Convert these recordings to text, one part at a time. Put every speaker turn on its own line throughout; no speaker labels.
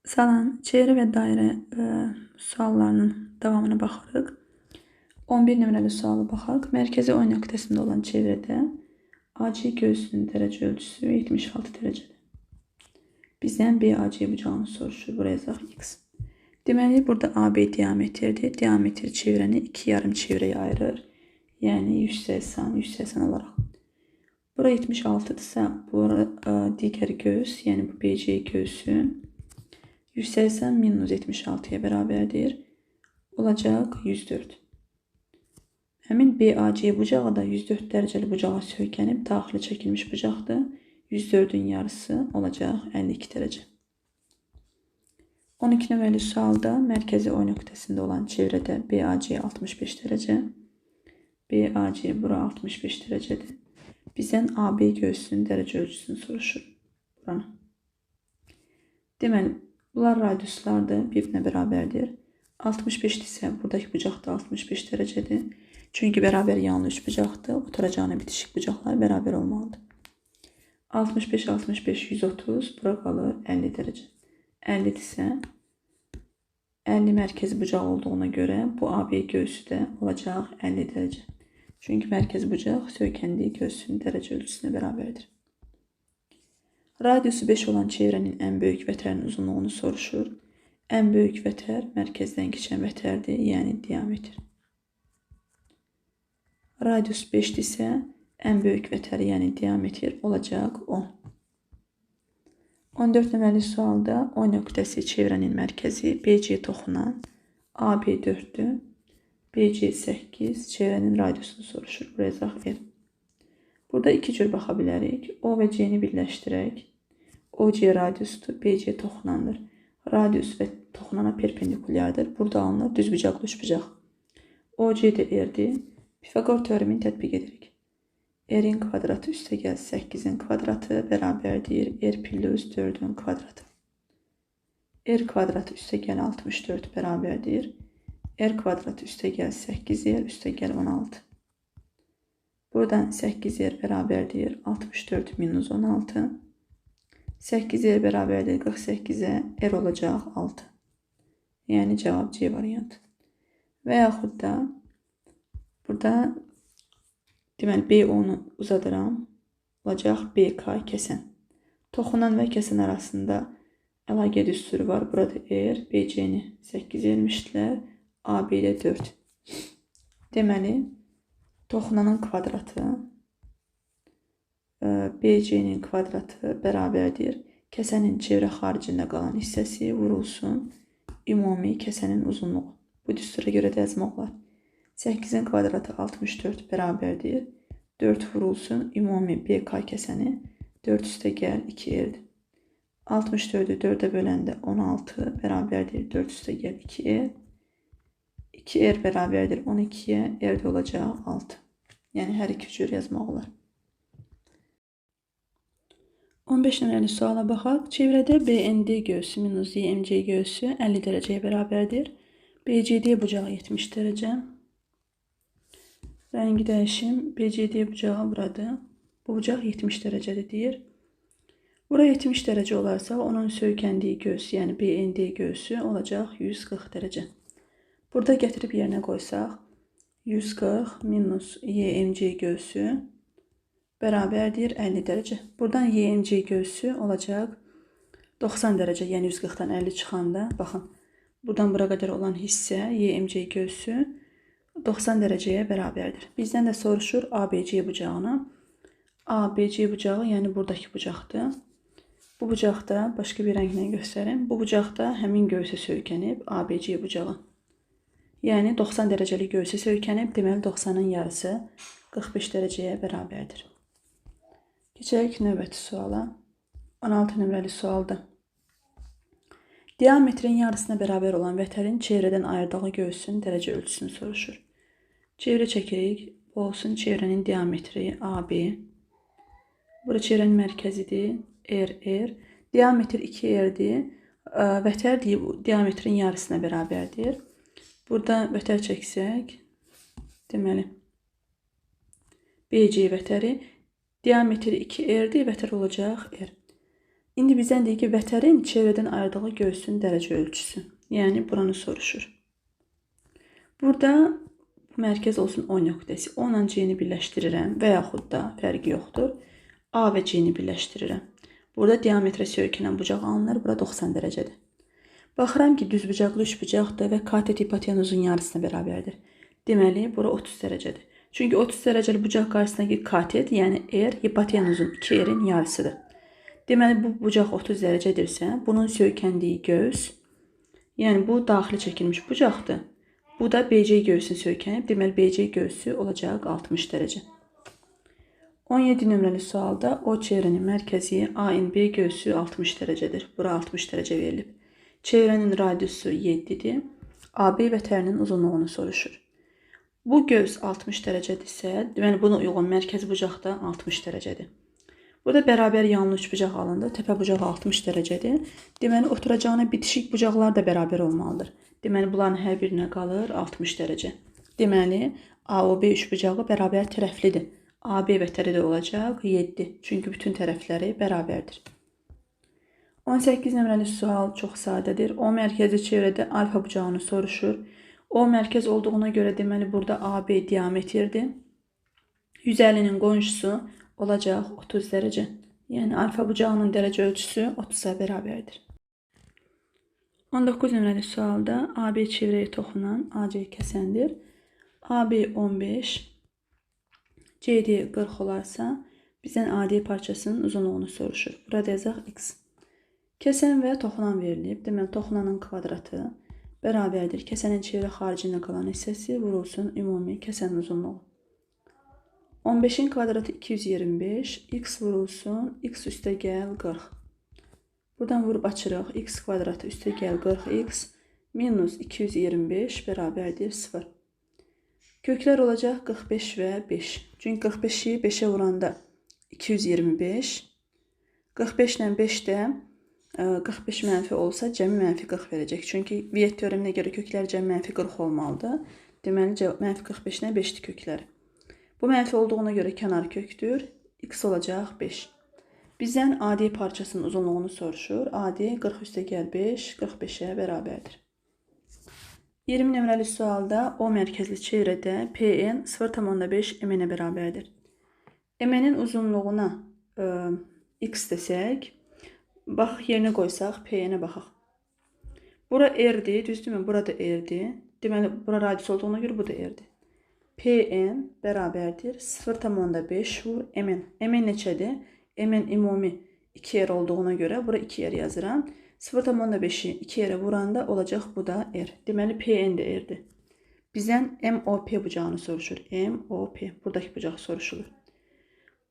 Salam, çevrə və dairə suallarının davamına baxırıq. 11 nömrəli sualı baxaq. Mərkəzi O nöqtəsində olan çevrədə AC göğsünün dərəcə ölçüsü 76 dərəcədir. Bizdən BAC bucağını soruşur. Buraya yazaq X. Deməli, burada AB diametrdir. Diametr çevrəni 2 yarım çevrəyə ayırır. Yəni 180 olaraq. Bura 76-dırsa, bura digər göğüs, yəni bu BC göğsü 180 minus 76'ya bərabərdir. Olacaq 104. Həmin BAC bucağı da 104 dərəcəli bucağa söykənib daxili çəkilmiş bucaqdır. 104'ün yarısı olacaq 52 dərəcə. 12 nömrəli sualda mərkəzi O nöqtəsində olan çevrədə BAC 65 dərəcə. BAC bura 65 dərəcədir. Bizdən AB göğsünün dərəcə ölçüsünü soruşur. Buranı. Deməli, bunlar radiuslardır, bir-birinə bərabərdir. 65 isə buradakı bucaq da 65 dərəcədir. Çünki bərabər yanlı üç bucaqdır. Oturacağına bitişik bucaqlar bərabər olmalıdır. 65, 65, 130, bura qalır 50 dərəcə. 50 isə 50 mərkəzi bucaq olduğuna görə bu AB göğsü də olacaq 50 dərəcə. Çünki mərkəzi bucaq söykəndiyi göğsünün dərəcə ölçüsünə bərabərdir. Radiusu 5 olan çevrənin ən böyük vətərin uzunluğunu soruşur. Ən böyük vətər mərkəzdən keçən vətərdir, yəni diametr. Radius 5 isə ən böyük vətəri, yəni diametr olacaq 10. 14 nömrəli sualda O nöqtəsi çevrənin mərkəzi BC toxunan AB 4'dür. BC 8, çevrənin radiusunu soruşur. Buraya yazaq L. Burada iki cür baxa bilərik. O və C'ni birləşdirək. OC radiusdur, BC toxunandır. Radius və toxunana perpendikulyardır. Burada alınır düzbucaqlı üçbucaq. OC də R'dir. Pifaqor teoremini tətbiq edirik. R'in kvadratı üstəgəl 8'in kvadratı bərabərdir R plus 4'ün kvadratı. R kvadratı üstəgəl 64 bərabərdir R kvadratı üstəgəl 8R üstəgəl 16. Buradan 8R bərabərdir 64 minus 16. 8R bərabərdir 48'e R olacaq 6. Yəni cavab C variantı. Və yaxud da burada deməli BO-nu uzadıram. Olacaq BK kəsən. Toxunan və kəsən arasında əlaqə düsturu var. Burada R, BC-ni 8 vermişdilər. AB ilə 4. Deməli, toxunanın kvadratı BC-nin kvadratı bərabərdir. Kəsənin çevrə xaricində qalan hissəsi vurulsun ümumi kəsənin uzunluğu. Bu düstura görə də yazmaq olar. 8'in kvadratı 64 bərabərdir. 4 vurulsun ümumi BK kəsəni 4 üstəgəl 2R'dir. 64'ü 4'e böləndə 16 bərabərdir 4 üstəgəl 2R. 2R bərabərdir 12'ye, R də olacaq 6. Yəni hər iki cür yazmaq olar. 15 nömrəli suala baxaq. Çevrədə BND göğsü minus YMC göğsü 50 dərəcəyə bərabərdir. BCD bucağı 70 dərəcə. Rəngi dəyişim. BCD bucağı buradır. Bu bucaq 70 dərəcədir deyir. Bura 70 dərəcə olarsa, onun söykəndiyi göğsü, yəni BND göğsü olacaq 140 dərəcə. Burada gətirib yerinə qoysaq, 140 minus YMC göğsü bərabərdir 50 dərəcə. Buradan YMC göğsü olacaq 90 dərəcə, yəni 140'dan 50 çıxanda, baxın, buradan bura qədər olan hissə YMC göğsü 90 dərəcəyə bərabərdir. Bizdən də soruşur ABC bucağını. ABC bucağı, yəni buradakı bucaqdır. Bu bucaqda, başqa bir rənglə göstərim, bu bucaqda həmin göğsə söykənib ABC bucağı. Yəni 90 dərəcəli göğsə söykənib, deməli 90'ın yarısı 45 dərəcəyə bərabərdir. Keçək növbəti suala. 16 nömrəli sualda. Diametrin yarısına bərabər olan vətərin çevrədən ayırdığı göğsün dərəcə ölçüsünü soruşur. Çevrə çəkirik. Bu olsun çevrənin diametri AB. Bura çevrənin mərkəzidir. R. Diametr 2R'dir. Vətər diametrin yarısına bərabərdir. Burada vətər çəksək, deməli, BC vətəri diametri 2R'dir, vətər olacaq R. İndi bizdən deyir ki, vətərin çevrədən ayırdığı göğsün dərəcə ölçüsü. Yəni buranı soruşur. Burada bu mərkəz olsun O nöqtəsi. O ilə C-ni birləşdirirəm və yaxud da fərqi yoxdur. A və C-ni birləşdirirəm. Burada diametrə söykənən bucaq alınır. Bura 90 dərəcədir. Baxıram ki, düzbucaqlı üçbucaqdır və katet hipotenuzun yarısına bərabərdir. Deməli, bura 30 dərəcədir. Çünki 30 dərəcəli bucaq qarşısındakı katet, yəni R, hipotenuzun 2R'in yarısıdır. Deməli, bu bucaq 30 dərəcədirsə, bunun söykəndiyi göğüs, yəni bu daxili çəkilmiş bucaqdır. Bu da BC göğsünü söykənib. Deməli, BC göğsü olacaq 60 dərəcə. 17 nömrəli sualda O çevrənin mərkəzi ANB göğsü 60 dərəcədir. Bura 60 dərəcə verilib. Çevrənin radiusu 7-dir. AB vətərinin uzunluğunu soruşur. Bu göğs 60 dərəcədirsə, deməli, buna uyğun mərkəzi bucaq da 60 dərəcədir. Burada bərabər yanlı üçbucaq alındı. Təpə bucağı 60 dərəcədir. Deməli, oturacağına bitişik bucaqlar da bərabər olmalıdır. Deməli, bunların hər birinə qalır 60 dərəcə. Deməli, AOB üçbucağı bərabər tərəflidir. AB vətəri də olacaq 7. Çünki bütün tərəfləri bərabərdir. 18 nömrəli sual çox sadədir. O mərkəzi çevrədə alfa bucağını soruşur. O mərkəz olduğuna görə deməli, burada AB diametrdir. 150-nin qonşusu olacaq 30 dərəcə. Yəni, alfa bucağının dərəcə ölçüsü 30-a bərabərdir. 19 nömrəli sualda AB çevrəyə toxunan AC kəsəndir. AB 15, CD 40 olarsa, bizdən AD parçasının uzunluğunu soruşur. Burada yazaq X. Kəsən və toxunan verilib. Deməli, toxunanın kvadratı bərabərdir. Kəsənin çevrə xaricində qalan hissəsi vurulsun ümumi kəsənin uzunluğu. 15-in kvadratı 225, x vurulsun, x üstə gəl 40. Buradan vurub açırıq, x kvadratı üstə gəl 40x minus 225 bərabərdir 0. Köklər olacaq 45 və 5. Çünki 45-i 5-ə vuranda 225, 45 ilə 5 də 45 mənfi olsa cəmi mənfi 40 verəcək. Çünki Viet teoreminə görə köklər cəmi mənfi 40 olmalıdır. Deməli, mənfi 45 ilə 5-dir kökləri. Bu mənfi olduğuna görə kənar kökdür. X olacaq 5. Bizdən AD parçasının uzunluğunu soruşur. AD 40 üstə gəl 5, 45-ə bərabərdir. 20 nömrəli sualda O mərkəzli çevrədə PN 0,5 MN-ə bərabərdir. MN-in uzunluğuna X desək, baxıq yerinə qoysaq, PN-ə baxaq. Bura R-dir, düzdürmü? Burada R-dir. Deməli, bura radius olduğuna görə bu da R-dir. PN bərabərdir 0,5 vur MN. MN neçədir? MN ümumi 2R olduğuna görə bura 2R yazıram. 0,5-i 2R vuranda olacaq bu da R. Deməli, PN də R-dir. Bizdən MOP bucağını soruşur. MOP. Buradakı bucaq soruşulur.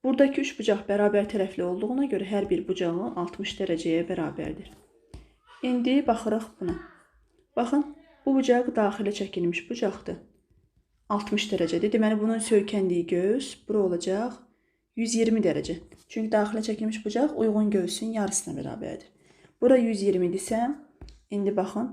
Buradakı üç bucaq bərabər tərəfli olduğuna görə hər bir bucağı 60 dərəcəyə bərabərdir. İndi baxırıq buna. Baxın, bu bucaq daxilə çəkilmiş bucaqdır. 60 dərəcədir. Deməli, bunun söykəndiyi göğüs bura olacaq 120 dərəcə. Çünki daxilə çəkilmiş bucaq uyğun göğsün yarısına bərabərdir. Bura 120-dirsə, indi baxın,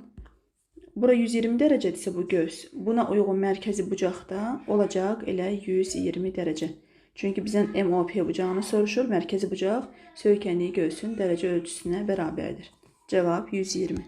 bura 120 dərəcədirsə bu göğs, buna uyğun mərkəzi bucaqda olacaq elə 120 dərəcə. Çünki bizdən MOP bucağını soruşur, mərkəzi bucaq söykəndiyi göğsün dərəcə ölçüsünə bərabərdir. Cavab 120.